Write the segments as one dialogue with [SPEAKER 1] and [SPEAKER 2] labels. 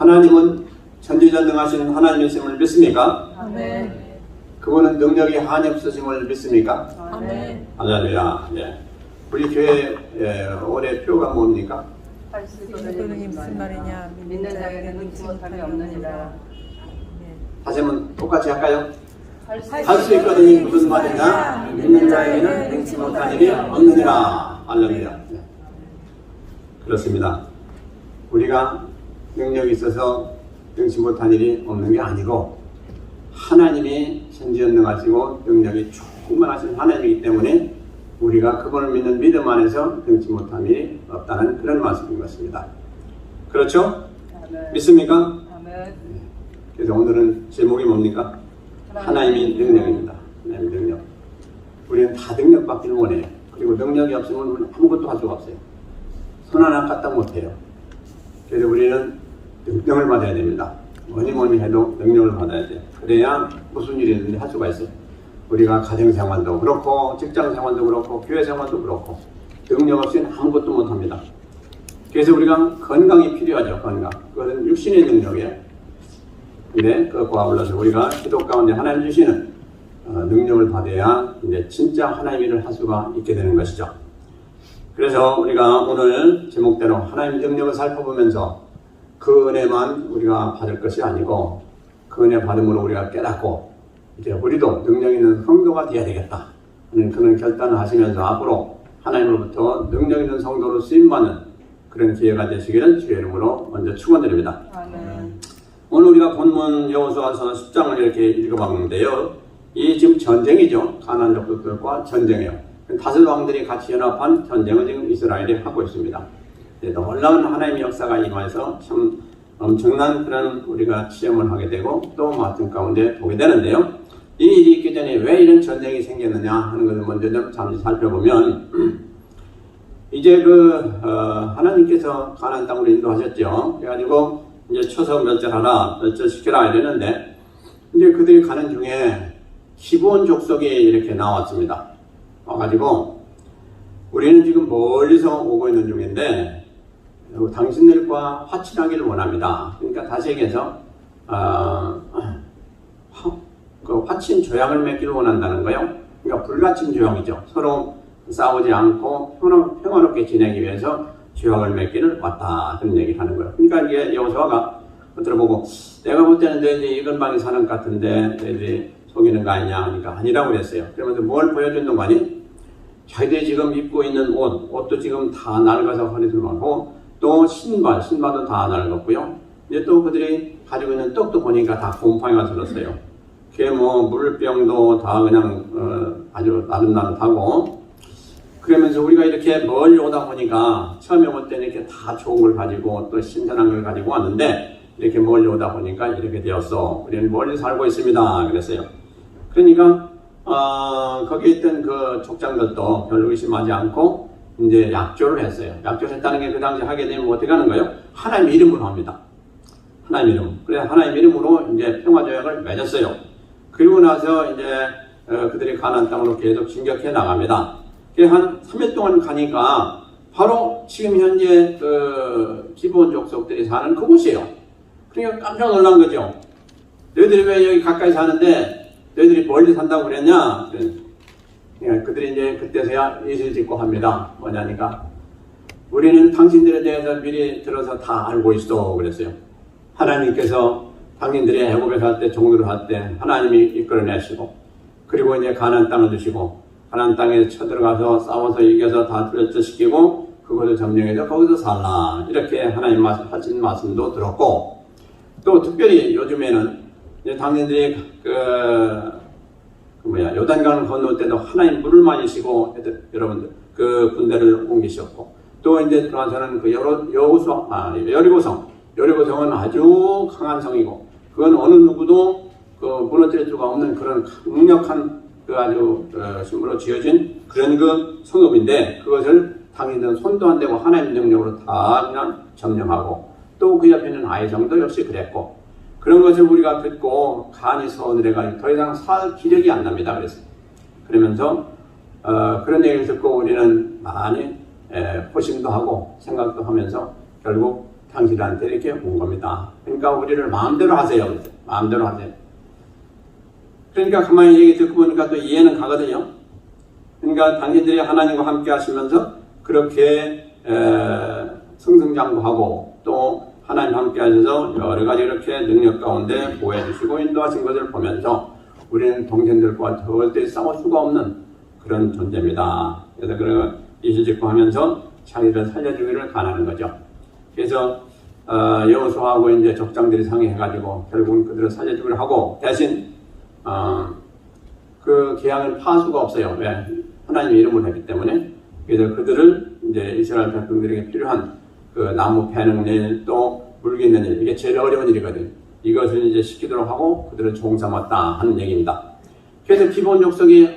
[SPEAKER 1] 하나님은 전지전능하신 하나님이심을 믿습니까?
[SPEAKER 2] 아멘.
[SPEAKER 1] 그분은 능력이 한이 없으심을 믿습니까?
[SPEAKER 2] 아멘.
[SPEAKER 1] 할렐루야. 예. 우리 교회 올해 표가 뭡니까?
[SPEAKER 2] 그러니 무슨 말이냐?
[SPEAKER 3] 믿는 자에게는 능치 못함이 없느니라.
[SPEAKER 1] 다시 한번 똑같이 할까요?
[SPEAKER 3] 할
[SPEAKER 1] 할 수 있거든요. 무슨 말이냐? 믿는 자에게는 능치 못한 일이 없느니라. 할렐루야. 네. 그렇습니다. 우리가 능력이 있어서 능치 못한 일이 없는 게 아니고 하나님이 전지전능하시고 능력이 충만하신 하나님이기 때문에 우리가 그분을 믿는 믿음 안에서 능치 못한 일이 없다는 그런 말씀인 것입니다. 그렇죠?
[SPEAKER 3] 아멘.
[SPEAKER 1] 믿습니까?
[SPEAKER 3] 아멘.
[SPEAKER 1] 그래서 오늘은 제목이 뭡니까? 하나님이 능력입니다. 하나님의 능력. 우리는 다 능력 받기를 원해요. 그리고 능력이 없으면 우리는 아무것도 할 수가 없어요. 손 하나 까딱 못해요. 그래서 우리는 능력을 받아야 됩니다. 뭐니 해도 능력을 받아야 돼요. 그래야 무슨 일이든지 할 수가 있어요. 우리가 가정생활도 그렇고 직장생활도 그렇고 교회생활도 그렇고 능력 없이는 아무것도 못합니다. 그래서 우리가 건강이 필요하죠. 건강. 그것은 육신의 능력이에요. 근데 그것과 아울러서 우리가 기도 가운데 하나님 주시는 능력을 받아야 이제 진짜 하나님의 일을 할 수가 있게 되는 것이죠. 그래서 우리가 오늘 제목대로 하나님의 능력을 살펴보면서 그 은혜만 우리가 받을 것이 아니고 그 은혜 받음으로 우리가 깨닫고 이제 우리도 능력 있는 성도가 되어야 되겠다 하는 그런 결단을 하시면서 앞으로 하나님으로부터 능력 있는 성도로 쓰임받는 그런 기회가 되시기를 주의 이름으로 먼저 축원드립니다.
[SPEAKER 3] 아멘.
[SPEAKER 1] 오늘 우리가 본문 여호수아서 10장을 이렇게 읽어봤는데요. 이 지금 전쟁이죠. 가나안 족속들과 전쟁이에요. 다섯 왕들이 같이 연합한 전쟁을 지금 이스라엘이 하고 있습니다. 놀라운 하나님의 역사가 임해서 참 엄청난 그런 우리가 체험을 하게 되고 또 말씀 가운데 보게 되는데요. 이 일이 있기 전에 왜 이런 전쟁이 생겼느냐 하는 것을 먼저 좀 잠시 살펴보면 이제 하나님께서 가나안 땅으로 인도하셨죠. 그래가지고 이제 쳐서 멸절하라, 멸절시켜라 이랬는데 이제 그들이 가는 중에 기브온 족속이 이렇게 나왔습니다. 와가지고 우리는 지금 멀리서 오고 있는 중인데 당신들과 화친하기를 원합니다. 그러니까 다시 얘기해서 그 화친 조약을 맺기를 원한다는 거예요. 그러니까 불가침 조약이죠. 서로 싸우지 않고 평화롭게 지내기 위해서 조약을 맺기를 왔다 그런 얘기를 하는 거예요. 그러니까 이게 여호수아가 들어보고 내가 볼 때는 너희들이 이근방에 사는 것 같은데 너희들이 속이는 거 아니냐 하니까 아니라고 그랬어요. 그러면서 뭘 보여준다고 하니 자기들이 지금 입고 있는 옷도 지금 다 낡아서 허리를 말고 또 신발도 다 낡았고요. 이제 또 그들이 가지고 있는 떡도 보니까 다 곰팡이가 들었어요. 그게 물병도 다 그냥 아주 나긋나긋하고 그러면서 우리가 이렇게 멀리 오다 보니까 처음에 올 때는 이렇게 다 좋은 걸 가지고 또 신선한 걸 가지고 왔는데 이렇게 멀리 오다 보니까 이렇게 되었어. 우리는 멀리 살고 있습니다. 그랬어요. 그러니까 거기에 있던 그 족장들도 별로 의심하지 않고 이제 약조를 했어요. 약조를 했다는 게 그 당시 하게 되면 어떻게 하는 거예요? 하나님 이름으로 합니다. 하나님 이름. 그래 하나님 이름으로 이제 평화조약을 맺었어요. 그리고 나서 이제 그들이 가나안 땅으로 계속 진격해 나갑니다. 한 3일 동안 가니까 바로 지금 현재 그 기브온 족속들이 사는 그곳이에요. 그러니까 깜짝 놀란 거죠. 너희들이 왜 여기 가까이 사는데 너희들이 멀리 산다고 그랬냐? 그러니까 그들이 이제 그때서야 예시를 짓고 합니다. 뭐냐니까 우리는 당신들에 대해서 미리 들어서 다 알고 있어 그랬어요. 하나님께서 당신들이 애굽에 살 때 종로를 할 때 하나님이 이끌어내시고 그리고 이제 가나안 땅을 주시고 가나안 땅에 쳐들어가서 싸워서 이겨서 다 멸절시키고 그것을 점령해서 거기서 살라 이렇게 하나님 하신 말씀도 들었고 또 특별히 요즘에는 이제 당신들이 요단강을 건널 때도 하나님 물을 마시고 여러분들 그 군대를 옮기셨고 또 이제 들어와서는 그 여리고성은 아주 강한 성이고 그건 어느 누구도 그 무너뜨릴 수가 없는 그런 강력한 그 아주 신부로 지어진 그런 그 성읍인데 그것을 당신들은 손도 안 대고 하나님 능력으로 다 그냥 점령하고 또 그 옆에 있는 아이성도 역시 그랬고 그런 것을 우리가 듣고 간이 서늘해가지고 더 이상 살 기력이 안 납니다. 그러면서 그런 얘기를 듣고 우리는 많이 포심도 하고 생각도 하면서 결국 당신한테 이렇게 온 겁니다. 그러니까 우리를 마음대로 하세요. 마음대로 하세요. 그러니까 가만히 얘기 듣고 보니까 또 이해는 가거든요. 그러니까 당신들이 하나님과 함께 하시면서 그렇게 승승장구하고 또 하나님 함께 하셔서 여러 가지 이렇게 능력 가운데 보호해 주시고 인도하신 것을 보면서 우리는 동생들과 절대 싸울 수가 없는 그런 존재입니다. 그래서 그런 이실직고 하면서 자기를 살려주기를 간하는 거죠. 그래서 여호수아하고 이제 적장들이 상의해가지고 결국은 그들을 살려주기를 하고 대신 그 계약을 파할 수가 없어요. 왜? 하나님 이름을 했기 때문에. 그래서 그들을 이제 이스라엘 백성들에게 필요한 그 나무 패는 일, 또 물 깃는 일, 이게 제일 어려운 일이거든. 이것을 이제 시키도록 하고 그들을 종삼았다 하는 얘기입니다. 그래서 기본 족속이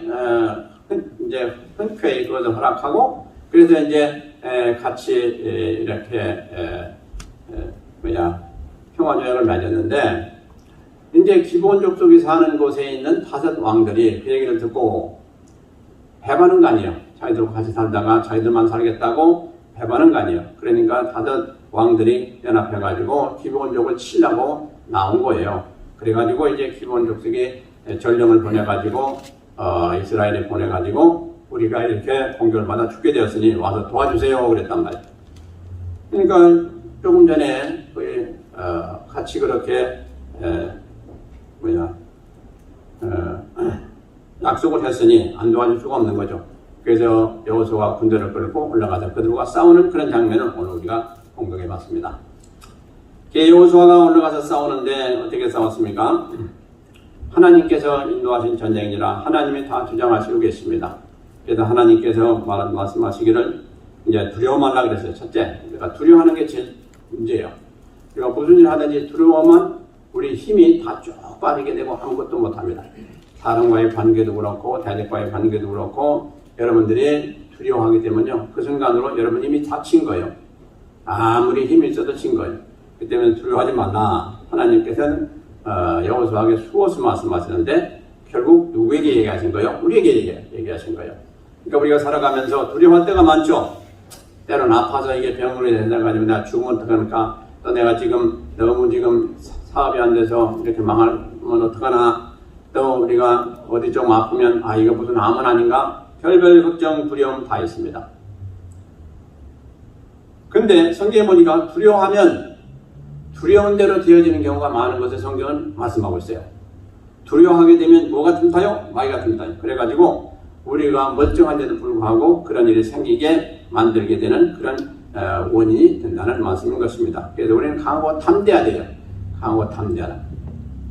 [SPEAKER 1] 이제 흔쾌히 그것을 허락하고 그래서 이제 같이 이렇게 평화조약을 맺었는데 이제 기본 족속이 사는 곳에 있는 5 왕들이 그 얘기를 듣고 배반한 거 아니에요. 자기들과 같이 살다가 자기들만 살겠다고 배반한 거 아니에요. 그러니까 5 왕들이 연합해가지고 기본족을 치려고 나온 거예요. 그래가지고 이제 기본족속이 전령을 보내가지고 이스라엘에 보내가지고 우리가 이렇게 공격을 받아 죽게 되었으니 와서 도와주세요 그랬단 말이에요. 그러니까 조금 전에 같이 그렇게 약속을 했으니 안 도와줄 수가 없는 거죠. 그래서 여호수아가 군대를 끌고 올라가서 그들과 싸우는 그런 장면을 오늘 우리가 공격해 봤습니다. 여호수아가 올라가서 싸우는데 어떻게 싸웠습니까? 하나님께서 인도하신 전쟁이라 하나님이 다 주장하시고 계십니다. 그래서 하나님께서 말씀하시기를 이제 두려워 말라 그랬어요. 첫째, 그러니까 두려워하는 게 제일 문제예요. 그러니까 무슨 일 하든지 두려워하면 우리 힘이 다 쭉 빠지게 되고 아무것도 못합니다. 사람과의 관계도 그렇고 대적과의 관계도 그렇고 여러분들이 두려워하기 때문에요. 그 순간으로 여러분 이미 다친 거예요. 아무리 힘이 있어도 진 거예요. 그 때문에 두려워하지 말라. 하나님께서는 여호수아에게 수어서 말씀하시는데 결국 누구에게 얘기하신 거예요? 우리에게 얘기하신 거예요. 그러니까 우리가 살아가면서 두려워할 때가 많죠. 때로는 아파서 이게 병으로 된다가지고 내가 죽으면 어떡하니까 또 내가 지금 너무 지금 사업이 안 돼서 이렇게 망하면 어떡하나 또 우리가 어디 좀 아프면 이거 무슨 암은 아닌가 별별 걱정 두려움 다 있습니다. 근데 성경에 보니까 두려워하면 두려운 대로 되어지는 경우가 많은 것을 성경은 말씀하고 있어요. 두려워하게 되면 뭐가 틈타요? 마귀가 틈타요. 그래가지고 우리가 멀쩡한데도 불구하고 그런 일이 생기게 만들게 되는 그런 원인이 된다는 말씀인 것입니다. 그래서 우리는 강하고 담대해야 돼요. 강하고 담대하라.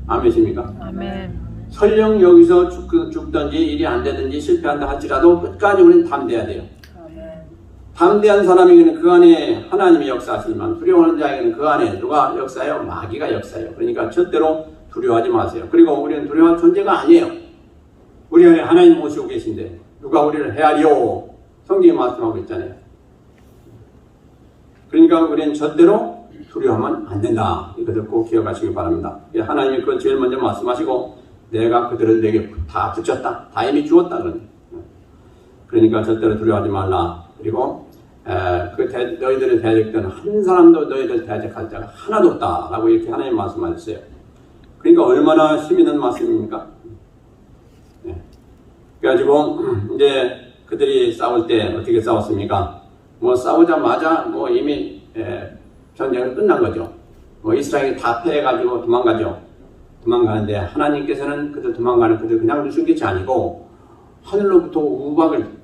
[SPEAKER 1] 아멘이십니까?
[SPEAKER 2] 아멘.
[SPEAKER 1] 설령 여기서 죽든지 일이 안 되든지 실패한다 할지라도 끝까지 우리는 담대해야 돼요. 담대한 사람에게는 그 안에 하나님이 역사하시지만 두려워하는 자에게는 그 안에 누가 역사해요? 마귀가 역사해요. 그러니까 절대로 두려워하지 마세요. 그리고 우리는 두려워할 존재가 아니에요. 우리 안에 하나님 모시고 계신데 누가 우리를 헤아리오? 성경이 말씀하고 있잖아요. 그러니까 우리는 절대로 두려워하면 안 된다. 이것을 꼭 기억하시기 바랍니다. 하나님이 그걸 제일 먼저 말씀하시고 내가 그들을 내게 다 붙였다. 다 이미 주었다. 그러니까 절대로 두려워하지 말라. 그리고 너희들의 대적들은 한 사람도 너희들 대적할 자가 하나도 없다라고 이렇게 하나님 말씀하셨어요. 그러니까 얼마나 힘 있는 말씀입니까? 네. 그래가지고 이제 그들이 싸울 때 어떻게 싸웠습니까? 싸우자마자 이미 전쟁은 끝난 거죠. 이스라엘이 다 패해가지고 도망가죠. 도망가는데 하나님께서는 그들 도망가는 그들 그냥 숨기지 아니고 하늘로부터 우박을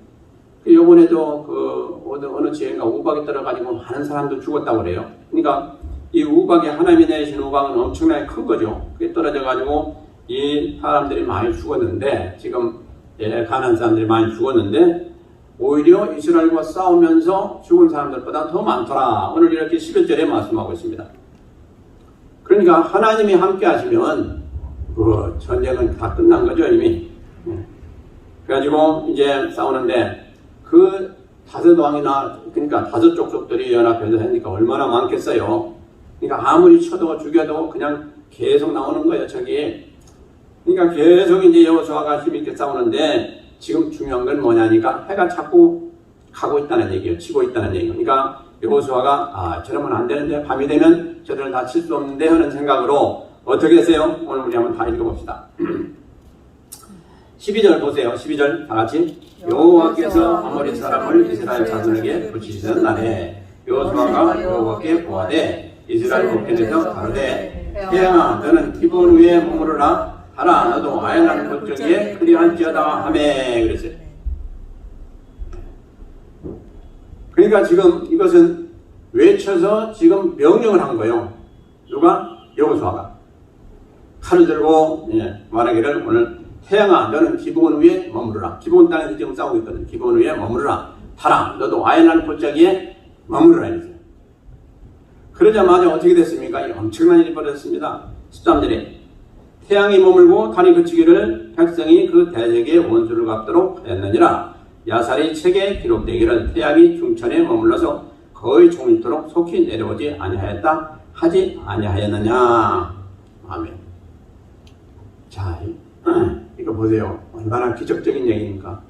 [SPEAKER 1] 요번에도 어느 지역인가 우박이 떨어가지고 많은 사람도 죽었다고 그래요. 그러니까 이 우박이 하나님이 내신 우박은 엄청나게 큰 거죠. 그게 떨어져가지고 이 사람들이 많이 죽었는데 지금 가나안 사람들이 많이 죽었는데 오히려 이스라엘과 싸우면서 죽은 사람들보다 더 많더라. 오늘 이렇게 11절에 말씀하고 있습니다. 그러니까 하나님이 함께 하시면 전쟁은 다 끝난 거죠 이미. 그래가지고 이제 싸우는데 그 5 왕이나 그러니까 5 족속들이 연합해서 하니까 얼마나 많겠어요. 그러니까 아무리 쳐도 죽여도 그냥 계속 나오는 거예요 저기. 그러니까 계속 이제 여호수아가 힘있게 싸우는데 지금 중요한 건 뭐냐니까 해가 자꾸 가고 있다는 얘기예요. 지고 있다는 얘기예요. 그러니까 여호수아가 저러면 안 되는데, 밤이 되면 저들은 다 칠 수 없는데 하는 생각으로 어떻게 했어요? 오늘 우리 한번 다 읽어봅시다. 12절 보세요. 12절 다 같이. 여호와께서 아모리 사람을 이스라엘 자손에게 붙이시던 날에 여호수아가 여호와께 보아되 이스라엘 목전에서 가로되 태양아 너는 기본 위에 머무르라 하라 너도 아얄라는 것중에 그리할지어다 하매 그랬어요. 그러니까 지금 이것은 외쳐서 지금 명령을 한 거예요. 누가? 여호수아가 칼을 들고 말하기를 오늘 태양아 너는 기브온 위에 머무르라. 기브온 땅에서 지금 싸우고 있거든. 기브온 위에 머무르라. 타라 너도 아얄란 골짜기에 머무르라 이랬어요. 그러자마자 어떻게 됐습니까? 엄청난 일이 벌어졌습니다. 13절에 태양이 머물고 달이 그치기를 백성이 그 대적의 원수를 갚도록 하였느니라. 야살이 책에 기록되기를 태양이 중천에 머물러서 거의 종일토록 속히 내려오지 아니하였다 하지 아니하였느냐. 아멘. 자, 이거 보세요. 얼마나 기적적인 얘기입니까?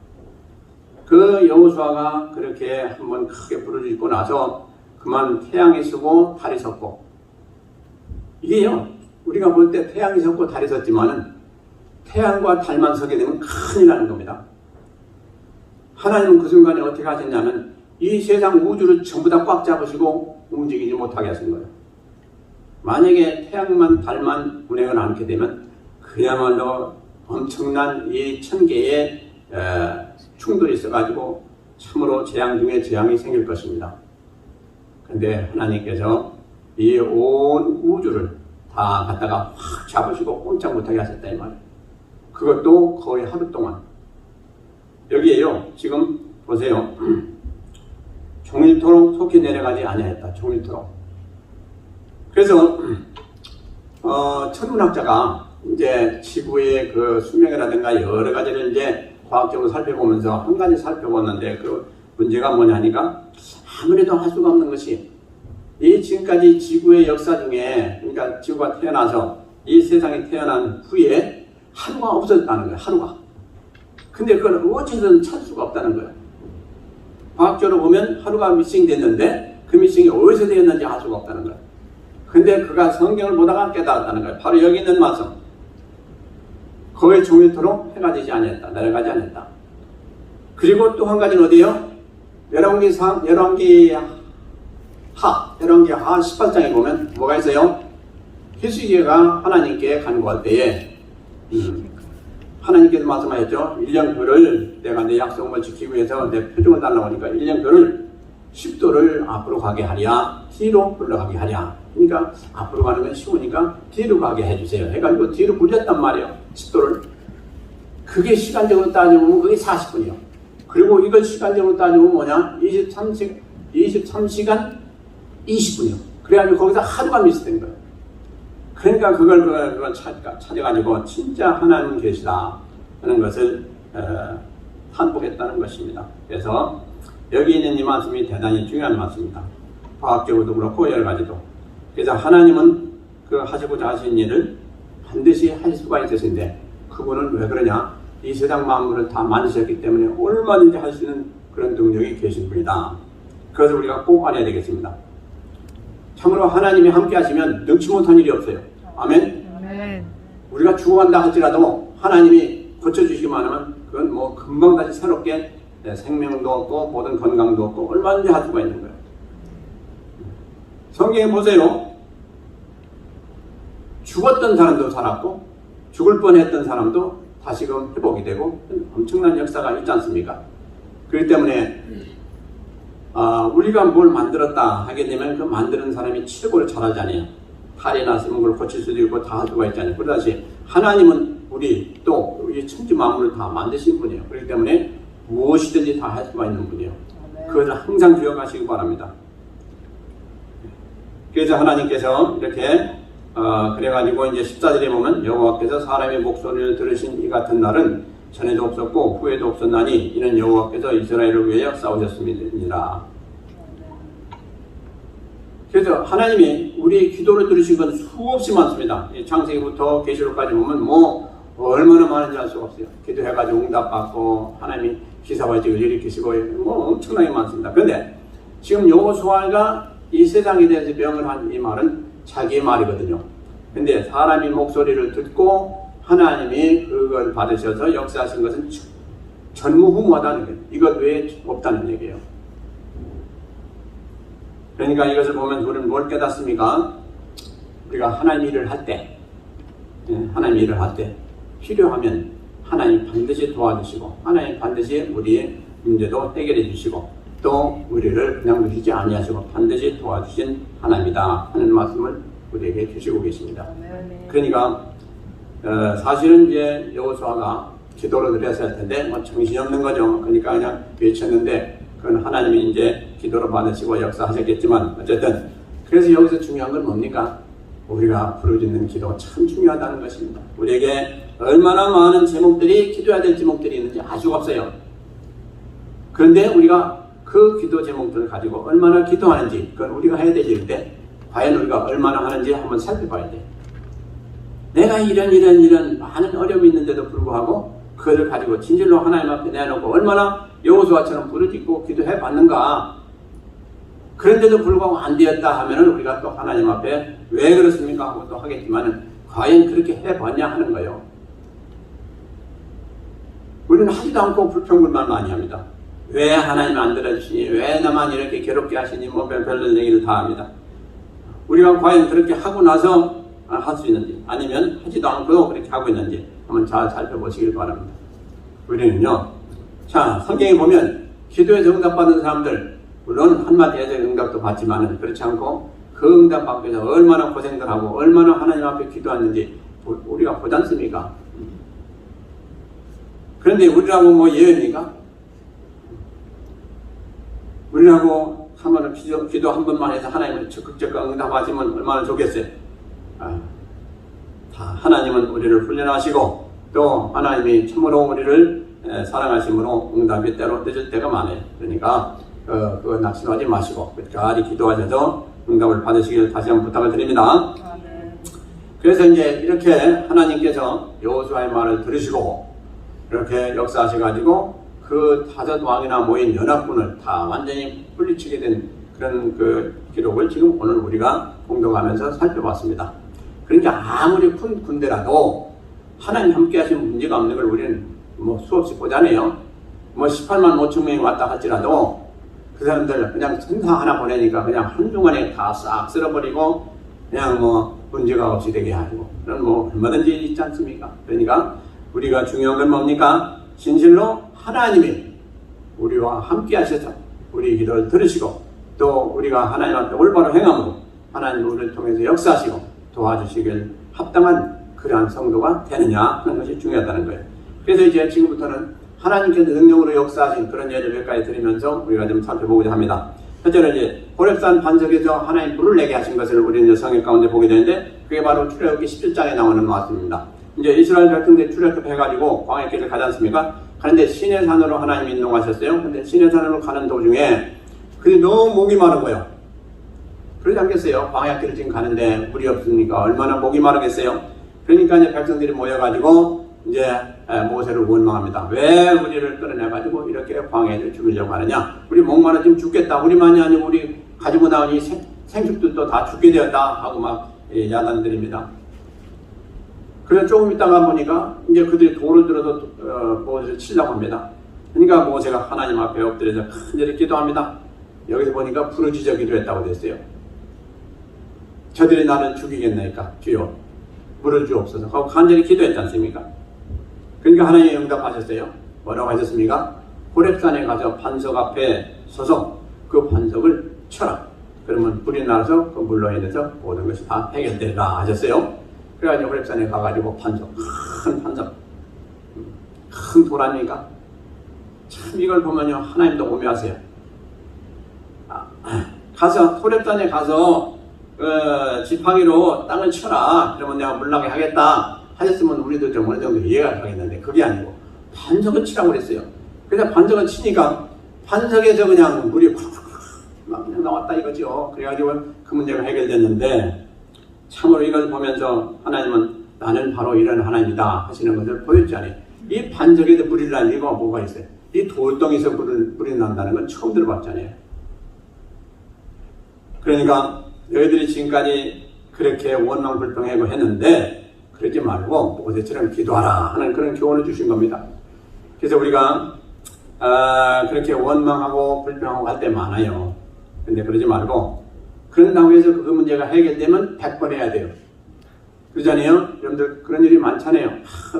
[SPEAKER 1] 그 여호수아가 그렇게 한번 크게 부르짖고 나서 그만 태양이 서고 달이 섰고, 이게요 우리가 볼 때 태양이 섰고 달이 섰지만은 태양과 달만 서게 되면 큰일 나는 겁니다. 하나님은 그 순간에 어떻게 하셨냐면 이 세상 우주를 전부 다 꽉 잡으시고 움직이지 못하게 하신 거예요. 만약에 태양만 달만 운행을 않게 되면 그야말로 엄청난 이 천개의 충돌이 있어가지고 참으로 재앙 중에 재앙이 생길 것입니다. 그런데 하나님께서 이 온 우주를 다 갖다가 확 잡으시고 꼼짝 못하게 하셨다 이 말이에요. 그것도 거의 하루 동안. 여기에요 지금 보세요. 종일토록 속히 내려가지 아니하였다. 종일토록. 그래서 천문학자가 이제 지구의 그 수명이라든가 여러 가지를 이제 과학적으로 살펴보면서 한 가지 살펴봤는데 그 문제가 뭐냐니까 아무래도 할 수가 없는 것이 이 지금까지 지구의 역사 중에 그러니까 지구가 태어나서 이 세상에 태어난 후에 하루가 없었다는 거예요. 하루가. 근데 그걸 어찌든 찾을 수가 없다는 거예요. 과학적으로 보면 하루가 미싱됐는데 그 미싱이 어디서 되었는지 알 수가 없다는 거예요. 근데 그가 성경을 보다가 깨달았다는 거예요. 바로 여기 있는 말씀. 거의 종일토록 해가 지지 아니했다. 내려가지 않았다. 그리고 또 한 가지는 어디예요? 열왕기하 18장에 보면 뭐가 있어요? 히스기야가 하나님께 간구할 때에 하나님께서 말씀하셨죠. 1년표를 내가 내 약속을 지키기 위해서 내 표정을 달라고 하니까 1년표를 10도를 앞으로 가게 하랴 뒤로 흘러가게 하랴. 그러니까 앞으로 가는 건 쉬우니까 뒤로 가게 해주세요 해가지고 뒤로 굴렸단 말이에요. 10도를. 그게 시간적으로 따져보면 그게 40분이요. 그리고 이걸 시간적으로 따져보면 뭐냐 23시간 20분이요. 그래가지고 거기서 하루가 미스된 거예요. 그러니까 그걸 찾아가지고 진짜 하나님 계시다 하는 것을 한복했다는 것입니다. 그래서 여기 있는 이 말씀이 대단히 중요한 말씀입니다. 과학적으로도 그렇고 여러 가지도. 그래서 하나님은 그 하시고자 하신 일을 반드시 할 수가 있으신데 그분은 왜 그러냐? 이 세상 만물을 다 만드셨기 때문에 얼마든지 할 수 있는 그런 능력이 계신 분이다. 그것을 우리가 꼭 알아야 되겠습니다. 참으로 하나님이 함께 하시면 능치 못한 일이 없어요. 아멘?
[SPEAKER 2] 아멘.
[SPEAKER 1] 우리가 죽어간다 할지라도 하나님이 고쳐주시기만 하면 그건 뭐 금방 다시 새롭게 생명도 없고 모든 건강도 없고 얼마든지 할 수가 있는 거예요. 성경에 보세요. 죽었던 사람도 살았고 죽을 뻔했던 사람도 다시금 회복이 되고 엄청난 역사가 있지 않습니까? 그렇기 때문에 우리가 뭘 만들었다 하게 되면 그 만드는 사람이 최고를 잘하잖아요. 탈이 났으면 그걸 고칠 수도 있고 다 할 수가 있잖아요. 그러다시 하나님은 우리 또 이 천지 만물을 다 만드신 분이에요. 그렇기 때문에 무엇이든지 다 할 수가 있는 분이에요. 그것을 항상 기억하시기 바랍니다. 그래서 하나님께서 이렇게 그래가지고 이제 14절에 보면 여호와께서 사람의 목소리를 들으신 이 같은 날은 전에도 없었고 후에도 없었나니 이는 여호와께서 이스라엘을 위하여 싸우셨음이니라. 그래서 하나님이 우리 기도를 들으신 건 수없이 많습니다. 창세기부터 계시록까지 보면 뭐 얼마나 많은지 알 수가 없어요. 기도해가지고 응답받고 하나님이 기사발직을 일으키시고 뭐 엄청나게 많습니다. 그런데 지금 여호수아가 이 세상에 대해서 명을 한 이 말은 자기의 말이거든요. 근데 사람이 목소리를 듣고 하나님이 그걸 받으셔서 역사하신 것은 전무후무하다는 거예요. 이것 외에 없다는 얘기예요. 그러니까 이것을 보면 우리는 뭘 깨닫습니까? 우리가 하나님 일을 할 때, 하나님 일을 할 때 필요하면 하나님 반드시 도와주시고 하나님 반드시 우리의 문제도 해결해 주시고 또 우리를 그냥 두시지 아니하시고 반드시 도와주신 하나님이다 하는 말씀을 우리에게 주시고 계십니다. 그러니까 사실은 이제 여호수아가 기도를 드렸을 텐데 뭐 정신이 없는 거죠. 그러니까 그냥 외쳤는데 그건 하나님이 이제 기도로 받으시고 역사하셨겠지만 어쨌든 그래서 여기서 중요한 건 뭡니까? 우리가 부르짖는 기도 참 중요하다는 것입니다. 우리에게 얼마나 많은 제목들이 기도해야 될 제목들이 있는지 아주 없어요. 그런데 우리가 그 기도 제목들을 가지고 얼마나 기도하는지 그건 우리가 해야 될 일인데 과연 우리가 얼마나 하는지 한번 살펴봐야 돼. 내가 이런 많은 어려움이 있는데도 불구하고 그것을 가지고 진실로 하나님 앞에 내놓고 얼마나 여호수아처럼 부르짖고 기도해 봤는가. 그런데도 불구하고 안 되었다 하면은 우리가 또 하나님 앞에 왜 그렇습니까 하고 또 하겠지만은 과연 그렇게 해봤냐 하는 거예요. 우리는 하지도 않고 불평불만 많이 합니다. 왜 하나님 안 들어주시니, 왜 나만 이렇게 괴롭게 하시니, 뭐 별별 얘기를 다 합니다. 우리가 과연 그렇게 하고 나서 할 수 있는지, 아니면 하지도 않고도 그렇게 하고 있는지 한번 잘 살펴보시길 바랍니다. 우리는요, 자, 성경에 보면 기도에서 응답받은 사람들, 물론 한마디에서 응답도 받지만은 그렇지 않고 그 응답 받기 위해서 얼마나 고생들 하고 얼마나 하나님 앞에 기도하는지 우리가 보지 않습니까? 그런데 우리라고 뭐 예외입니까? 우리라고 한번 기도 한 번만 해서 하나님을 적극적으로 응답하시면 얼마나 좋겠어요. 다 하나님은 우리를 훈련하시고 또 하나님이 참으로 우리를 사랑하심으로 응답이 때로 늦을 때가 많아요. 그러니까 그거 낙심하지 마시고 끝까지 기도하셔서 응답을 받으시길 다시 한번 부탁을 드립니다. 그래서 이제 이렇게 하나님께서 여호수아의 말을 들으시고 이렇게 역사하셔가지고 그 5 왕이나 모인 연합군을 다 완전히 물리치게 된 그런 그 기록을 지금 오늘 우리가 공동하면서 살펴봤습니다. 그러니까 아무리 큰 군대라도 하나님 함께 하시는 문제가 없는 걸 우리는 뭐 수없이 보잖아요. 뭐 18만 5천 명이 왔다 할지라도 그 사람들 그냥 천사 하나 보내니까 그냥 한중간에 다 싹 쓸어버리고 그냥 뭐 문제가 없이 되게 하고 그런 뭐 얼마든지 있지 않습니까? 그러니까 우리가 중요한 건 뭡니까? 진실로 하나님이 우리와 함께 하셔서 우리 기도를 들으시고 또 우리가 하나님 앞에 올바로 행함으로 하나님 우리를 통해서 역사하시고 도와주시길 합당한 그러한 성도가 되느냐 하는 것이 중요하다는 거예요. 그래서 이제 지금부터는 하나님께서 능력으로 역사하신 그런 예를 몇 가지 드리면서 우리가 좀 살펴보고자 합니다. 첫째는 이제 호렙산 반석에서 하나님 불을 내게 하신 것을 우리는 성경 가운데 보게 되는데 그게 바로 출애굽기 17장에 나오는 말씀입니다. 이제 이스라엘 백성들이 출애굽해가지고 광야 길을 가지 않습니까? 그런데 시내 산으로 하나님이 인도하셨어요. 근데 시내 산으로 가는 도중에 그게 너무 목이 마른 거예요. 그러지 않겠어요? 광야 길을 지금 가는데 물이 없으니까 얼마나 목이 마르겠어요? 그러니까 이제 백성들이 모여가지고 이제 모세를 원망합니다. 왜 우리를 끌어내가지고 이렇게 광야를 죽이려고 하느냐? 우리 목마르 지금 죽겠다. 우리만이 아니고 우리 가지고 나온 이 생축들도 다 죽게 되었다 하고 막 야단드립니다. 그래서 조금 있다가 보니까 이제 그들이 돌을 들어서 모세를 치려고 합니다. 그러니까 모세가 하나님 앞에 엎드려서 간절히 기도합니다. 여기서 보니까 부르짖어 기도했다고 됐어요. 저들이 나를 죽이겠나이까 주여 물을 주옵소서 하고 간절히 기도했지 않습니까? 그러니까 하나님이 응답하셨어요. 뭐라고 하셨습니까? 호렙산에 가서 반석 앞에 서서 그 반석을 쳐라. 그러면 불이 나서 그 물로 인해서 모든 것이 다 해결되리라 하셨어요. 그래가지고 호렙산에 가가지고 반석, 큰 반석, 큰 돌 아닙니까? 참 이걸 보면요 하나님도 오묘하세요. 가서 호렙산에 가서 지팡이로 땅을 쳐라. 그러면 내가 물 나게 하겠다 하셨으면 우리도 좀 어느 정도 이해가 가겠는데 그게 아니고 반석을 치라고 그랬어요. 그래서 반석을 치니까 반석에서 그냥 물이 막 그냥 나왔다 이거죠. 그래가지고 그 문제가 해결됐는데 참으로 이걸 보면서 하나님은 나는 바로 이런 하나님이다 하시는 것을 보였잖아요. 이 반석에도 물이 날 리가 뭐가 있어요? 이 돌덩이에서 물이 난다는 건 처음 들어봤잖아요. 그러니까 너희들이 지금까지 그렇게 원망불평하고 했는데 그러지 말고 모세처럼 기도하라 하는 그런 교훈을 주신 겁니다. 그래서 우리가 그렇게 원망하고 불평하고 할 때 많아요. 근데 그러지 말고 그런다고 해서 그 문제가 해결되면 100번 해야 돼요. 그러잖아요. 여러분들 그런 일이 많잖아요.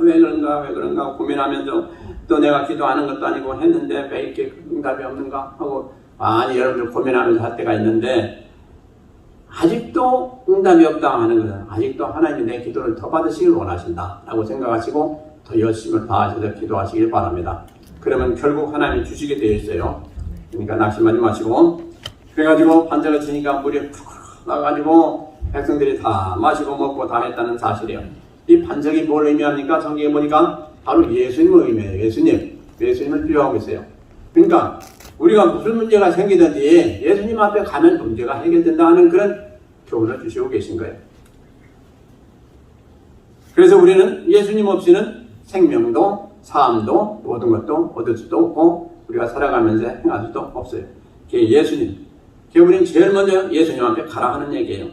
[SPEAKER 1] 왜 그런가 고민하면서 또 내가 기도하는 것도 아니고 했는데 왜 이렇게 응답이 없는가 하고 많이 여러분들 고민하면서 할 때가 있는데 아직도 응답이 없다 하는 것은 아직도 하나님이 내 기도를 더 받으시길 원하신다 라고 생각하시고 더 열심을 다하셔서 기도하시길 바랍니다. 그러면 결국 하나님이 주시게 되어 있어요. 그러니까 낙심하지 마시고 그래가지고 반자가 치니까 물이 푹 나가지고 백성들이 다 마시고 먹고 다 했다는 사실이에요. 이 반석이 뭘 의미합니까? 성경에 보니까 바로 예수님을 의미해요. 예수님을 비유하고 있어요. 그러니까 우리가 무슨 문제가 생기든지 예수님 앞에 가면 문제가 해결된다 하는 그런 교훈을 주시고 계신 거예요. 그래서 우리는 예수님 없이는 생명도 삶도 모든 것도 얻을 수도 없고 우리가 살아가면서 행할 수도 없어요. 그게 예수님. 우리는 제일 먼저 예수님 앞에 가라 하는 얘기예요.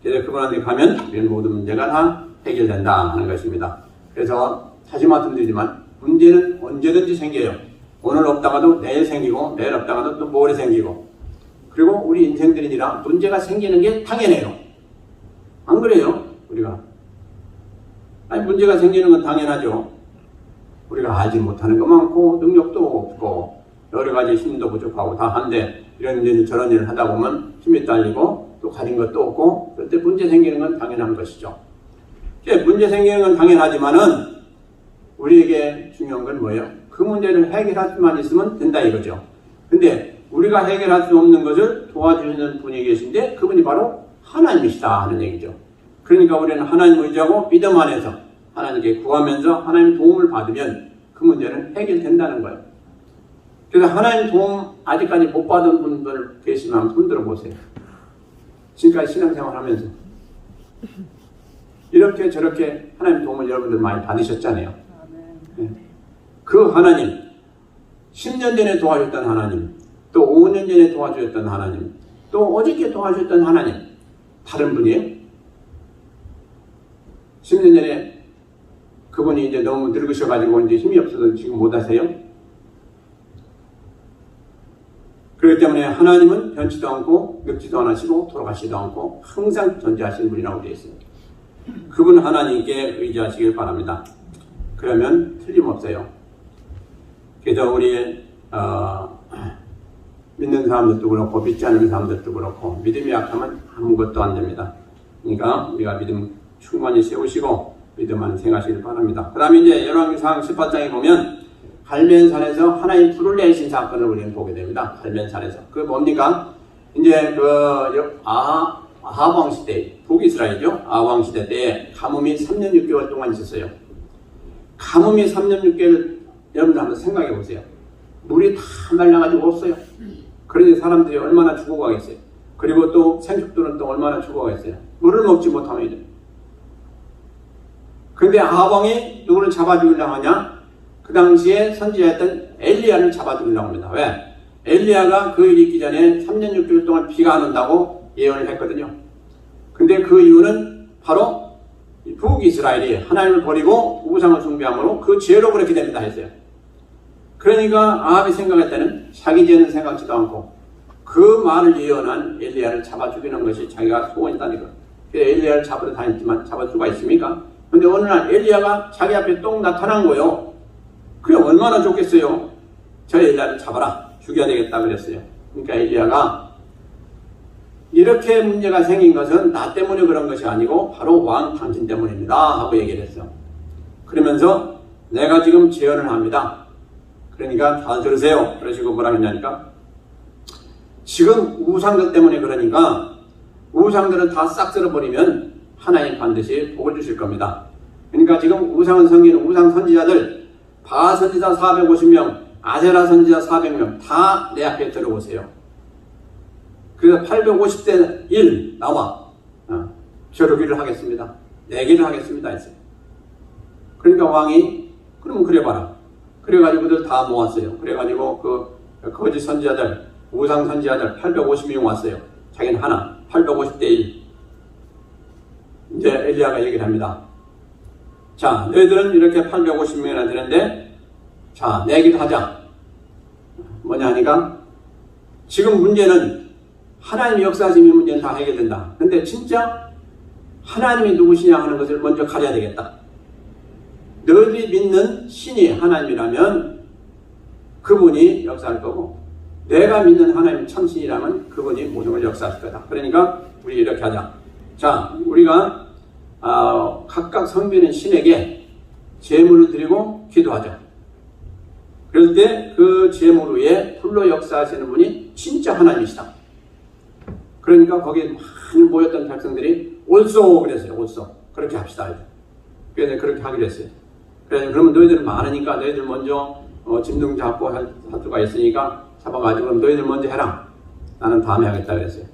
[SPEAKER 1] 그래서 그분한테 가면 우리는 모든 문제가 다 해결된다 하는 것입니다. 그래서 다시 말씀드리지만 문제는 언제든지 생겨요. 오늘 없다가도 내일 생기고 내일 없다가도 또 모레 생기고 그리고 우리 인생들이니라 문제가 생기는 게 당연해요. 안 그래요? 우리가 문제가 생기는 건 당연하죠. 우리가 알지 못하는 거 많고 능력도 없고 여러 가지 힘도 부족하고 다 한데 이런 일 저런 일을 하다 보면 힘이 딸리고 또 가진 것도 없고 그럴 때 문제 생기는 건 당연한 것이죠. 문제 생기는 건 당연하지만은 우리에게 중요한 건 뭐예요? 그 문제를 해결할 수만 있으면 된다 이거죠. 근데 우리가 해결할 수 없는 것을 도와주시는 분이 계신데 그분이 바로 하나님이시다 하는 얘기죠. 그러니까 우리는 하나님을 의지하고 믿음 안에서 하나님께 구하면서 하나님 도움을 받으면 그 문제는 해결된다는 거예요. 그래서 하나님 도움 아직까지 못 받은 분들 계시면 한번 손 들어보세요. 지금까지 신앙생활 하면서 이렇게 저렇게 하나님 도움을 여러분들 많이 받으셨잖아요. 네. 그 하나님 10년 전에 도와줬던 하나님 또 5년 전에 도와주셨던 하나님 또 어저께 도와주셨던 하나님 다른 분이에요? 10년 전에 그분이 이제 너무 늙으셔가지고 이제 힘이 없어서 지금 못 하세요? 그렇기 때문에 하나님은 변치도 않고 늙지도 않으시고 돌아가시지도 않고 항상 존재하시는 분이라고 되어 있어요. 그분 하나님께 의지하시길 바랍니다. 그러면 틀림없어요. 그래서 우리 믿는 사람들도 그렇고 믿지 않는 사람들도 그렇고 믿음이 약하면 아무것도 안 됩니다. 그러니까 우리가 믿음 충만히 세우시고 믿음 안에 생하시길 바랍니다. 그 다음에 이제 열왕기상 18장에 보면 갈멜산에서 하나님 불을 내신 사건을 우리는 보게 됩니다. 갈멜산에서. 그게 뭡니까? 이제 아합 왕 시대, 북이스라엘이죠. 아합 왕 시대 때 가뭄이 3년 6개월 동안 있었어요. 가뭄이 3년 6개월 여러분들 한번 생각해 보세요. 물이 다 말라가지고 없어요. 그러니 사람들이 얼마나 죽어가겠어요. 그리고 또 생축들은 또 얼마나 죽어가겠어요. 물을 먹지 못하면 이제. 그런데 아합 왕이 누구를 잡아 죽이려고 하냐? 그 당시에 선지자였던 엘리야를 잡아 죽이려고 합니다. 왜? 엘리야가 그 일이 있기 전에 3년 6개월 동안 비가 안 온다고 예언을 했거든요. 근데 그 이유는 바로 북이스라엘이 하나님을 버리고 우상을 숭배함으로 그 죄로 그렇게 됩니다 했어요. 그러니까 아합이 생각할 때는 자기 죄는 생각지도 않고 그 말을 예언한 엘리야를 잡아 죽이는 것이 자기가 소원이다는 거예요. 그래서 엘리야를 잡으러 다녔지만 잡을 수가 있습니까? 근데 어느 날 엘리야가 자기 앞에 똥 나타난 거예요. 그게 얼마나 좋겠어요. 저 엘리야를 잡아라. 죽여야 되겠다 그랬어요. 그러니까 엘리야가 이렇게 문제가 생긴 것은 나 때문에 그런 것이 아니고 바로 왕 당신 때문입니다 하고 얘기를 했어요. 그러면서 내가 지금 제언을 합니다. 그러니까 다 들으세요. 그러시고 뭐라 했냐니까 지금 우상들 때문에 그러니까 우상들은 다 싹 쓸어버리면 하나님 반드시 복을 주실 겁니다. 그러니까 지금 우상을 섬기는 우상 선지자들 바알 선지자 450명 아세라 선지자 400명 다 내 앞에 들어오세요. 그래서 850대 1 나와 겨루기를 하겠습니다. 내기를 하겠습니다 했어요. 그러니까 왕이 그러면 그래봐라. 그래가지고들 다 모았어요. 그래가지고 그 거짓 선지자들 우상 선지자들 850명 왔어요. 자기는 하나. 850대 1. 이제 엘리야가 얘기를 합니다. 자, 너희들은 이렇게 850명이나 되는데, 자, 내기도 하자. 뭐냐 하니까, 지금 문제는 하나님이 역사하시는 문제는 다 해결된다. 근데 진짜 하나님이 누구시냐 하는 것을 먼저 가려야 되겠다. 너희들이 믿는 신이 하나님이라면 그분이 역사할 거고, 내가 믿는 하나님 참신이라면 그분이 모든 걸 역사할 거다. 그러니까 우리 이렇게 하자. 자, 우리가 각각 섬기는 신에게 제물을 드리고 기도하자. 그럴 때 그 제물 위에 불로 역사하시는 분이 진짜 하나님이시다. 그러니까 거기에 많이 모였던 백성들이 옳소 그랬어요. 옳소. 그렇게 합시다. 그래서 그렇게 하기로 했어요. 그래서 그러면 너희들은 많으니까 너희들 먼저 짐승 잡고 할 수가 있으니까 잡아가지고 그럼 너희들 먼저 해라. 나는 다음에 하겠다 그랬어요.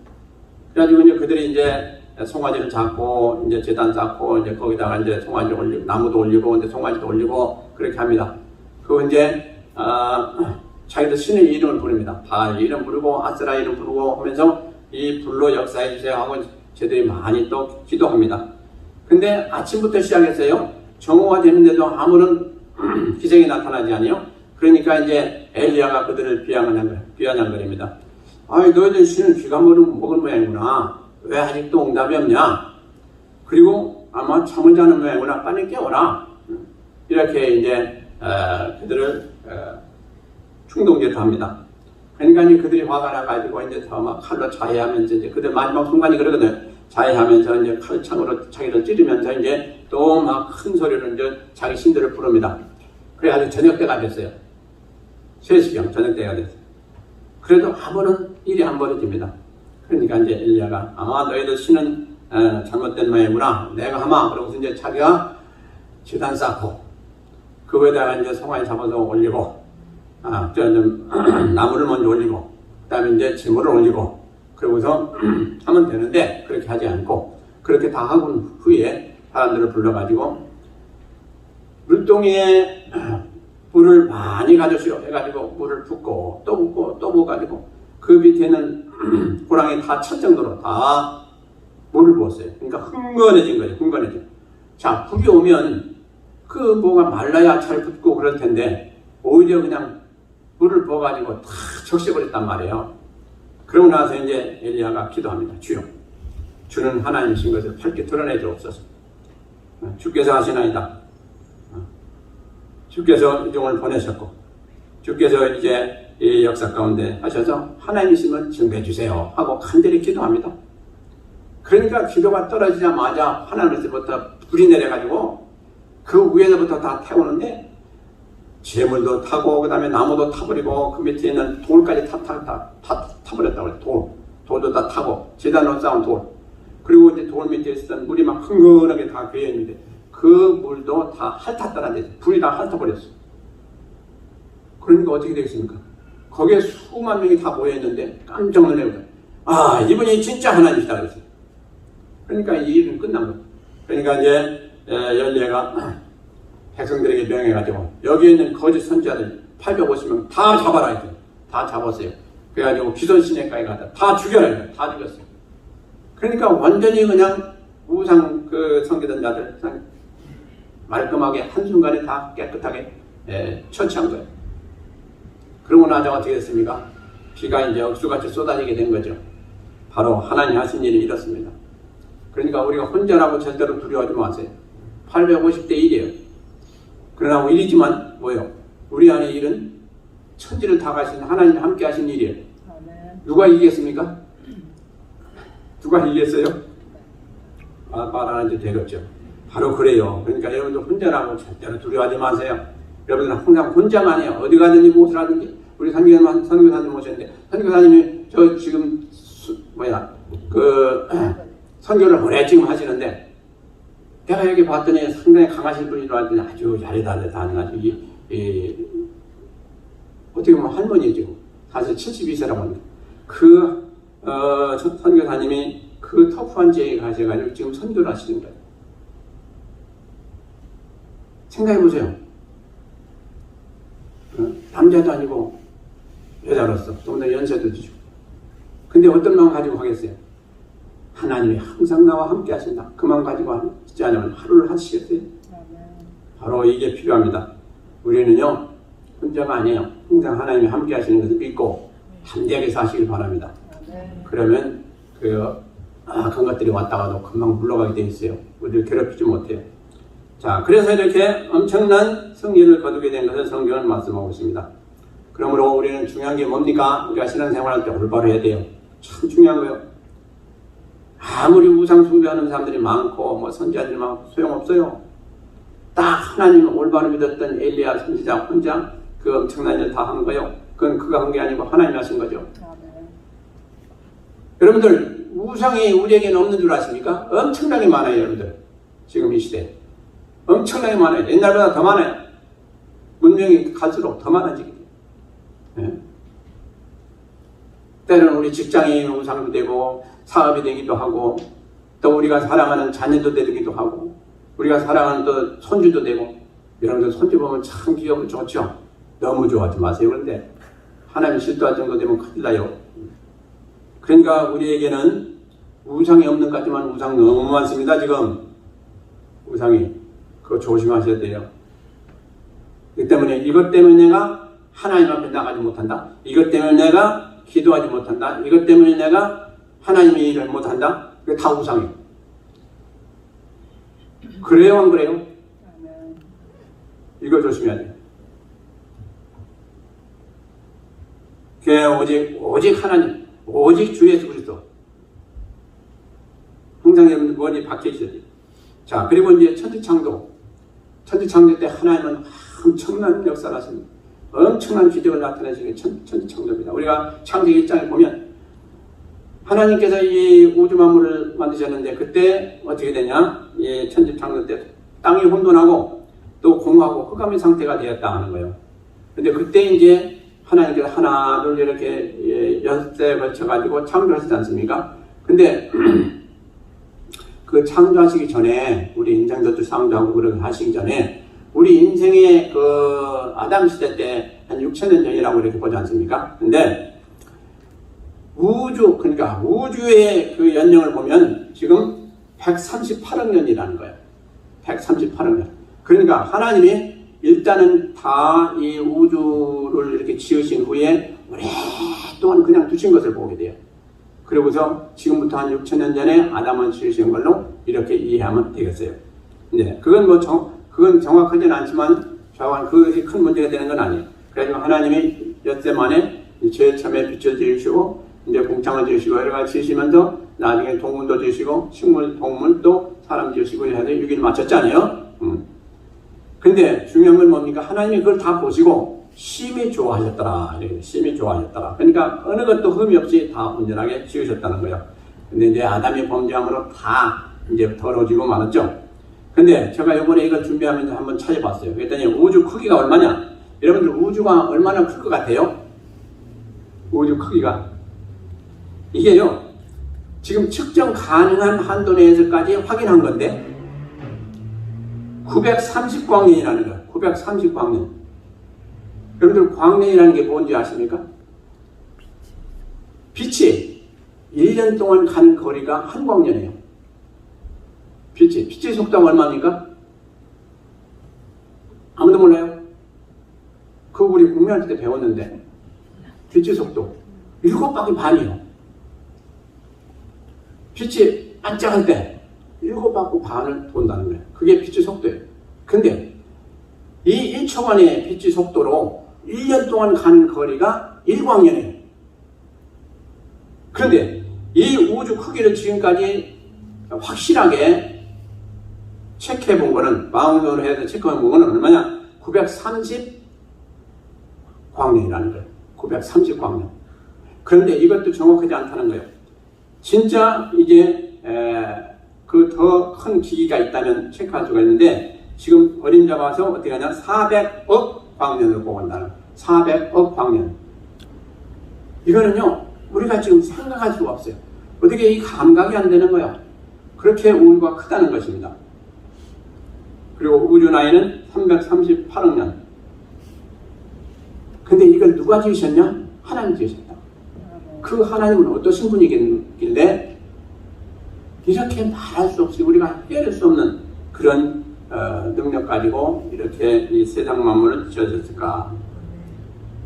[SPEAKER 1] 그래가지고 이제 그들이 이제 송아지를 잡고 이제 제단 쌓고 이제 거기다가 이제 송아지 올리고 나무도 올리고 이제 송아지도 올리고 그렇게 합니다. 그거 이제 자기들 신의 이름을 부릅니다. 바알 이름 부르고 아스라 이름 부르고 하면서 이 불로 역사해 주세요 하고 저들이 많이 또 기도합니다. 근데 아침부터 시작했어요. 정오가 되는데도 아무런 기색이 나타나지 않아요. 그러니까 이제 엘리야가 그들을 비아냥거립니다. 아이 너희들 신은 귀가 먹은 모양이구나. 왜 아직도 응답이 없냐? 그리고 아마 잠을 자는 모양이구나. 빨리 깨워라. 이렇게 이제 그들을 충동질을 합니다. 그러니까 이제 그들이 화가 나가지고 이제 더 막 칼로 자해하면서 이제 그들 마지막 순간이 그러거든요. 자해하면서 이제 칼창으로 자기를 찌르면서 이제 또 막 큰 소리로 이제 자기 신들을 부릅니다. 그래가지고 저녁 때가 됐어요. 3시경 저녁 때가 됐어요. 그래도 아무런 일이 안 벌어집니다. 그러니까 이제 엘리야가 아마 너희들 신은 잘못된 모양이구나. 내가 하마. 그러고서 이제 자기가 제단 쌓고 그 위에다가 이제 송아지 잡아서 올리고 나무를 먼저 올리고 그 다음에 이제 제물을 올리고 그러고서 하면 되는데 그렇게 하지 않고 그렇게 다 하고 후에 사람들을 불러가지고 물동이에 물을 많이 가져오시오 해가지고 물을 붓고 또 붓고 또 부어가지고 그 밑에는 호랑이 다 찰 정도로 다 물을 부었어요. 그러니까 흥건해진 거예요. 흥건해진. 자, 불이 오면 그 뭐가 말라야 잘 붙고 그럴 텐데 오히려 그냥 물을 부어가지고 다 적셔버렸단 말이에요. 그러고 나서 이제 엘리야가 기도합니다. 주여, 주는 하나님이신 것을 밝게 드러내 주옵소서. 주께서 하시나이다. 주께서 이 종을 보내셨고 주께서 이제 이 역사 가운데 하셔서 하나님이심을 증거해 주세요 하고 간절히 기도합니다. 그러니까 기도가 떨어지자마자 하나님으로부터 불이 내려가지고 그 위에서부터 다 태우는데 재물도 타고 그 다음에 나무도 타버리고 그 밑에 있는 돌까지 다 타버렸다고 해요. 돌도 다 타고 제단으로 쌓은 돌 그리고 이제 돌 밑에 있었던 물이 막 흥건하게 다 괴했는데 그 물도 다 핥았다는 데서 불이 다 핥아버렸어요. 그러니까 어떻게 되겠습니까? 거기에 수만 명이 다 모여있는데 깜짝 놀래고 이분이 진짜 하나님이시다 그랬어요. 그러니까 이 일은 끝난 거예요. 그러니까 이제 엘리야가 백성들에게 명해가지고 여기에 있는 거짓 선지자들 850명 다 잡아라 이제 다 잡았어요. 그래가지고 기존시내까지 가다 다 죽여라 이제 다 죽였어요. 그러니까 완전히 그냥 우상 그 섬기던 자들 말끔하게 한순간에 다 깨끗하게 처치한 거예요. 그러고 나서 어떻게 됐습니까? 비가 이제 억수같이 쏟아지게 된 거죠. 바로 하나님 하신 일이 이렇습니다. 그러니까 우리가 혼자라고 절대로 두려워하지 마세요. 850대 1이에요. 그러나 일이지만 뭐예요? 우리 안에 일은 천지를 다 가신 하나님 함께 하신 일이에요. 누가 이기겠습니까? 누가 이기겠어요? 말하는지 되겠죠. 바로 그래요. 그러니까 여러분들 혼자라고 절대로 두려워하지 마세요. 여러분들 항상 혼자만 해요. 어디 가든지 무엇을 하든지. 우리 선교사님 모셨는데 선교사님이 저 지금 선교를 오래 지금 하시는데 내가 여기 봤더니 상당히 강하신 분이라 하더니 아주 잘해달래 아주 어떻게 보면 할머니죠. 사실 72세라고 합니다. 그 선교사님이 그 터프한 지역에 가셔가지고 지금 선교를 하시는 거예요. 생각해보세요. 남자도 아니고 여자로서 좀 더 연세도 주시고 근데 어떤 마음 가지고 하겠어요? 하나님이 항상 나와 함께 하신다. 그 마음 가지고 하지 않으면 하루를 하시겠어요? 바로 이게 필요합니다. 우리는요, 혼자가 아니에요. 항상 하나님이 함께 하시는 것을 믿고 담대하게 사시길 바랍니다. 그러면 그런 것들이 왔다가도 금방 물러가게 돼 있어요. 우리를 괴롭히지 못해요. 자, 그래서 이렇게 엄청난 승리를 거두게 된 것을 성경은 말씀하고 있습니다. 그러므로 우리는 중요한 게 뭡니까? 우리가 신앙생활할 때 올바로 해야 돼요. 참 중요한 거예요. 아무리 우상 숭배하는 사람들이 많고 뭐 선지자들이 많고 소용없어요. 딱 하나님을 올바로 믿었던 엘리야 선지자 혼자 그 엄청난 일 다 한 거예요. 그건 그가 한 게 아니고 하나님이 하신 거죠. 여러분들 우상이 우리에게는 없는 줄 아십니까? 엄청나게 많아요. 여러분들 지금 이 시대 엄청나게 많아요. 옛날보다 더 많아요. 문명이 갈수록 더 많아지게 돼요. 네. 때로는 우리 직장이 우상도 되고 사업이 되기도 하고 또 우리가 사랑하는 자녀도 되기도 하고 우리가 사랑하는 또 손주도 되고 여러분들 손주 보면 참 귀여워 좋죠. 너무 좋아하지 마세요. 그런데 하나님 실도할 정도 되면 큰일 나요. 그러니까 우리에게는 우상이 없는 것 같지만 우상 너무 많습니다. 지금 우상이 그거 조심하셔야 돼요. 그 때문에 이것 때문에 내가 하나님 앞에 나가지 못한다. 이것 때문에 내가 기도하지 못한다. 이것 때문에 내가 하나님의 일을 못한다. 그게 다 우상이에요. 그래요 안 그래요? 이거 조심해야 돼요. 그게 오직 하나님, 오직 주 예수 그리스도. 항상 여러분 머리에 박혀 있어야 돼요. 자, 그리고 이제 천지창조 때 하나님은 엄청난 역사를 하십니다. 엄청난 기적을 나타내시는 게 천지창조입니다. 우리가 창세기 1장에 보면 하나님께서 이 우주 만물을 만드셨는데 그때 어떻게 되냐? 이 천지창조 때 땅이 혼돈하고 또 공하고 흑암의 상태가 되었다 하는 거예요. 근데 그때 이제 하나님께서 하나 둘 이렇게 6대 걸쳐가지고 창조하시지 않습니까? 근데 그 창조하시기 전에 우리 인생들도 창조하고 그렇게 하시기 전에 우리 인생의 그 아담 시대 때 한 6,000년 전이라고 이렇게 보지 않습니까? 근데 그러니까 우주의 그 연령을 보면 지금 138억 년이라는 거예요. 138억 년. 그러니까 하나님이 일단은 다 이 우주를 이렇게 지으신 후에 오랫동안 그냥 두신 것을 보게 돼요. 그리고서 지금부터 한 6,000년 전에 아담을 지으신 걸로 이렇게 이해하면 되겠어요. 네, 그건 정확하지는 않지만 좌우한 그것이 큰 문제가 되는 건 아니에요. 그래서 하나님이 엿새 만에 제일 처음에 빛을 지으시고 이제 공창을 지으시고 여러 가지 지으시면서 나중에 동물도 지으시고 식물, 동물 또 사람 지으시고 해서 6일 마쳤잖아요. 근데 중요한 건 뭡니까? 하나님이 그걸 다 보시고 심히 좋아하셨더라. 심히 좋아하셨더라. 그러니까 어느 것도 흠이 없이 다 온전하게 지으셨다는 거예요. 근데 이제 아담이 범죄함으로 다 이제 더러워지고 말았죠. 근데 제가 이번에 이걸 준비하면서 한번 찾아봤어요. 그랬더니 우주 크기가 얼마냐? 여러분들 우주가 얼마나 클 것 같아요? 우주 크기가. 이게요, 지금 측정 가능한 한도 내에서까지 확인한 건데 930광년이라는 거예요. 930광년. 여러분들 광년이라는 게 뭔지 아십니까? 빛이 1년 동안 가는 거리가 한 광년이에요. 빛의 속도가 얼마입니까? 아무도 몰라요? 그거 우리 국민학교 때 배웠는데 빛의 속도 7바퀴 반이에요. 빛이 반짝할 때 7바퀴 반을 돈다는 거예요. 그게 빛의 속도예요. 근데 이 1초간의 빛의 속도로 1년 동안 가는 거리가 1광년이에요. 그런데 이 우주 크기를 지금까지 확실하게 체크해 본 거는, 망원으로 해서 체크해 본 거는 얼마냐? 930광년이라는 거예요. 930광년. 그런데 이것도 정확하지 않다는 거예요. 진짜 이제 그 더 큰 기기가 있다면 체크할 수가 있는데 지금 어림잡아서 어떻게 하냐? 400억 광년을 보고 있다는 400억 광년. 이거는요, 우리가 지금 생각할 수가 없어요. 어떻게 이 감각이 안 되는 거야? 그렇게 우주가 크다는 것입니다. 그리고 우주 나이는 338억 년. 근데 이걸 누가 지으셨냐? 하나님 지으셨다. 그 하나님은 어떠신 분이길래 이렇게 말할 수 없이 우리가 헤아릴 수 없는 그런 능력 가지고 이렇게 이 세상 만물을 지어졌을까?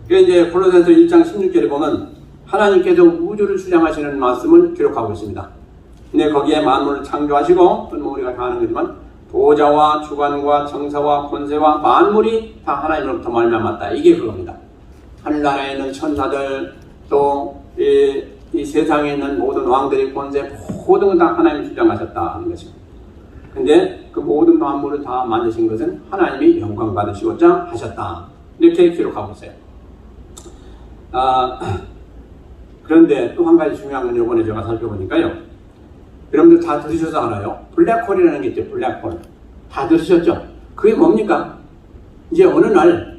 [SPEAKER 1] 그러니까 이제 골로새서 1장 16절에 보면 하나님께서 우주를 주장하시는 말씀을 기록하고 있습니다. 근데 거기에 만물을 창조하시고, 그건 뭐 우리가 다 아는 거지만, 보좌와 주관과 정사와 권세와 만물이 다 하나님으로부터 말미암았다. 이게 그겁니다. 하늘나라에 있는 천사들, 또 이 세상에 있는 모든 왕들의 권세, 모든 건 다 하나님이 주장하셨다는 것입니다. 근데 그 모든 만물을 다 만드신 것은 하나님이 영광 받으시고자 하셨다. 이렇게 기록하고 있어요. 그런데 또 한 가지 중요한 건 이번에 제가 살펴보니까요. 여러분들 다 들으셔서 알아요. 블랙홀이라는 게 있죠. 블랙홀. 다 들으셨죠? 그게 뭡니까? 이제 어느 날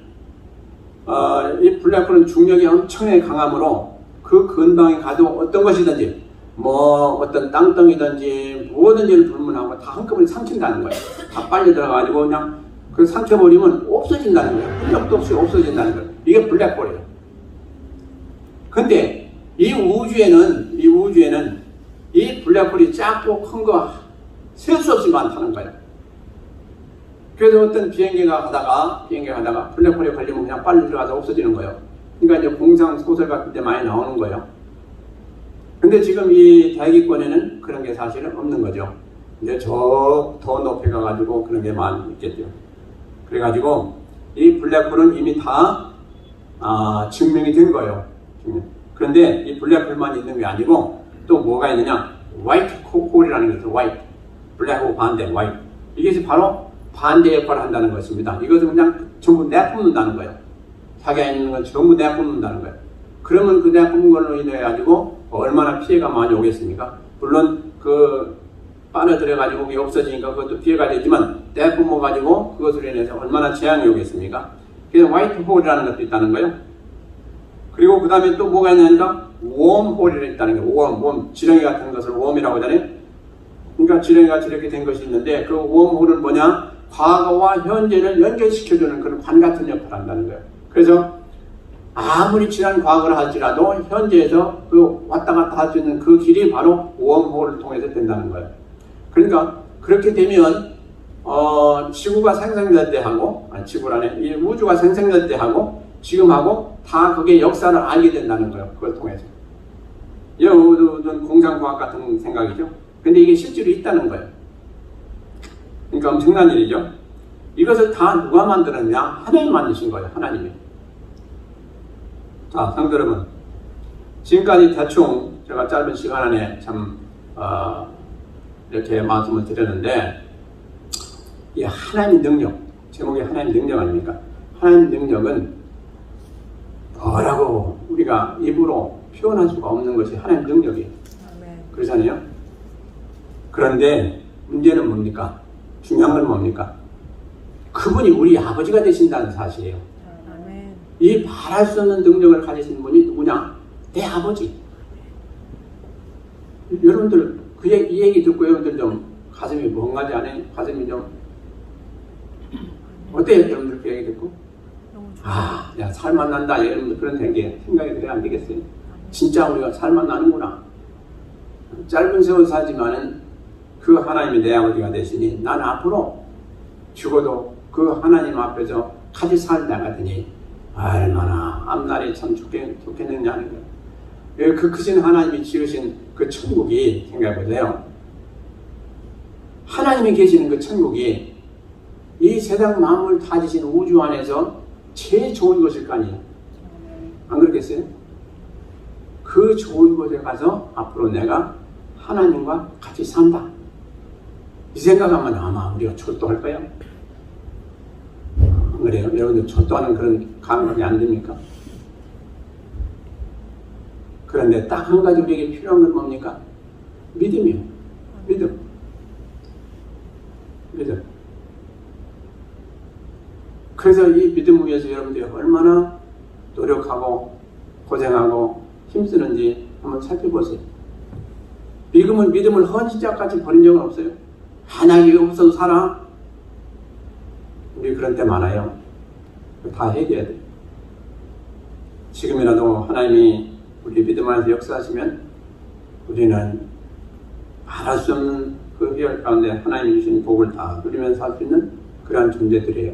[SPEAKER 1] 이 블랙홀은 중력이 엄청나게 강함으로 그 근방에 가도 어떤 것이든지 뭐 어떤 땅덩이든지 뭐든지를 불문하고 다 한꺼번에 삼킨다는 거예요. 다 빨려 들어가가지고 그냥 그 삼켜버리면 없어진다는 거예요. 흔적도 없이 없어진다는 거예요. 이게 블랙홀이에요. 근데 이 우주에는 이 블랙홀이 작고 큰 거 셀 수 없이 많다는 거예요. 그래서 어떤 비행기가 가다가 블랙홀에 걸리면 그냥 빨리 들어가서 없어지는 거예요. 그러니까 이제 공상 소설 같은 데 많이 나오는 거예요. 근데 지금 이 대기권에는 그런 게 사실은 없는 거죠. 이제 저 더 높이 가가지고 그런 게 많이 있겠죠. 그래가지고 이 블랙홀은 이미 다 증명이 된 거예요. 그런데 이 블랙홀만 있는 게 아니고 또 뭐가 있느냐? 화이트 홀이라는 게 있어요. 화이트. 블랙홀 반대, 화이트. 이게 바로 반대 역할을 한다는 것입니다. 이것은 그냥 전부 내뿜는다는 거예요. 자기가 있는 건 전부 내뿜는다는 거예요. 그러면 그 내뿜는 걸로 인해 가지고 얼마나 피해가 많이 오겠습니까? 물론 그 빨아들여 가지고 그게 없어지니까 그것도 피해가 되지만 내뿜어 가지고 그것으로 인해서 얼마나 재앙이 오겠습니까? 그래서 화이트 홀이라는 것도 있다는 거예요. 그리고 그 다음에 또 뭐가 있냐니까 웜홀이 있다는 거예요. 웜, 지렁이 같은 것을 웜이라고 하잖아요. 그러니까 지렁이같이 이렇게 된 것이 있는데 그 웜홀은 뭐냐? 과거와 현재를 연결시켜주는 그런 관 같은 역할을 한다는 거예요. 그래서 아무리 지난 과거를 할지라도 현재에서 그 왔다 갔다 할 수 있는 그 길이 바로 웜홀을 통해서 된다는 거예요. 그러니까 그렇게 되면 지구가 생성될 때 하고 지구라네 이 우주가 생성될 때 하고 지금하고 다 그게 역사를 알게 된다는 거예요. 그걸 통해서. 이건 공상과학 같은 생각이죠. 근데 이게 실제로 있다는 거예요. 그러니까 엄청난 일이죠. 이것을 다 누가 만들었냐? 하나님 만드신 거예요. 하나님이. 자, 성도 여러분. 지금까지 대충 제가 짧은 시간 안에 참 이렇게 말씀을 드렸는데 이 하나님 능력, 제목이 하나님 능력 아닙니까? 하나님 능력은 뭐라고 우리가 입으로 표현할 수가 없는 것이 하나님 능력이에요. 그렇잖아요? 그런데 문제는 뭡니까? 중요한 건 뭡니까? 그분이 우리 아버지가 되신다는 사실이에요. 이 말할 수 없는 능력을 가지신 분이 누구냐? 내 아버지. 여러분들 이 얘기 듣고 여러분들 좀 가슴이 멍하지 않아요? 가슴이 좀 어때요? 여러분들 그 얘기 듣고? 야, 살만 난다. 여러분들 그런 생각이 들어야 안 되겠어요? 진짜 우리가 살만 나는구나. 짧은 세월 살지만은 그 하나님이 내 아버지가 되시니 난 앞으로 죽어도 그 하나님 앞에서 같이 살다가 되니 얼마나 앞날이 참 좋겠느냐는 거예요. 그 크신 하나님이 지으신 그 천국이 생각해보세요. 하나님이 계시는 그 천국이 이 세상 만물 다 지신 우주 안에서 제일 좋은 것일 거 아니에요. 안 그렇겠어요? 그 좋은 곳에 가서 앞으로 내가 하나님과 같이 산다. 이 생각하면 아마 우리가 초토할 거예요. 안 그래요? 여러분들 초토하는 그런 감각이 안 됩니까? 그런데 딱 한 가지 우리에게 필요한 건 뭡니까? 믿음이요. 믿음. 그래서 이 믿음 위해서 여러분들이 얼마나 노력하고 고생하고 힘쓰는지 한번 살펴보세요. 믿음을 헌신자까지 버린 적은 없어요. 하나님이 없어도 살아. 우리 그런 때 많아요. 다 해결해야 돼. 지금이라도 하나님이 우리 믿음 안에서 역사하시면 우리는 말할 수 없는 그 희열 가운데 하나님 주신 복을 다 누리면서 살 수 있는 그러한 존재들이에요.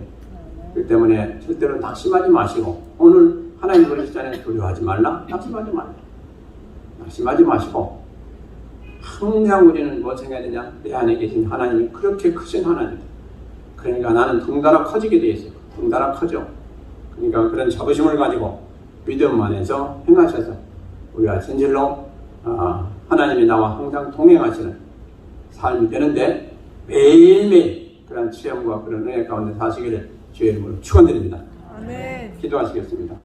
[SPEAKER 1] 그렇기 때문에 절대로 낙심하지 마시고, 오늘 하나님 그러시잖아요. 두려워하지 말라. 낙심하지 말라. 낙심하지 마시고 항상 우리는 뭐 생각해야 되냐? 내 안에 계신 하나님이 그렇게 크신 하나님. 그러니까 나는 덩달아 커지게 되어 있어요. 덩달아 커져. 그러니까 그런 자부심을 가지고 믿음 안에서 행하셔서 우리가 진실로 하나님이 나와 항상 동행하시는 삶이 되는데 매일매일 그런 체험과 그런 은혜 가운데 사시기를 주의 이름으로 축원드립니다.
[SPEAKER 2] 아멘.
[SPEAKER 1] 기도하시겠습니다.